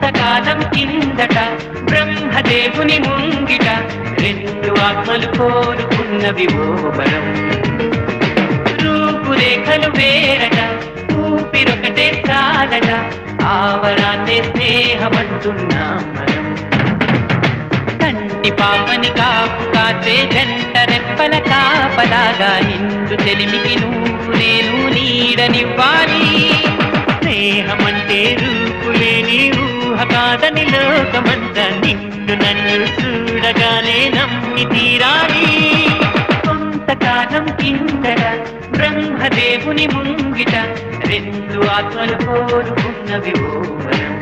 కొంతకాలం కిందట బ్రహ్మదేవుని ముంగిట రెండు ఆత్మలు కోరుకున్నవి ఓ వరం. రూపురేఖలు వేరట, ఊపిరొకటే చాలట, ఆవరాన్నే స్నేహమంటున్నాం మనం. కంటి పాపని కాపు కాచే జంట రెప్పల కాపలాగా నిండు చెలిమికి నువ్వు నేను నీడనివ్వాలి. స్నేహమంటే రూపులేని ఊహ కాదని లోకమంతా నిన్ను నన్ను చూడగానే నమ్మి తీరాలి. కొంతకాలం కిందట బ్రహ్మదేవుని ముంగిట రెండు ఆత్మలు కోరుకున్నవి ఓ వరం.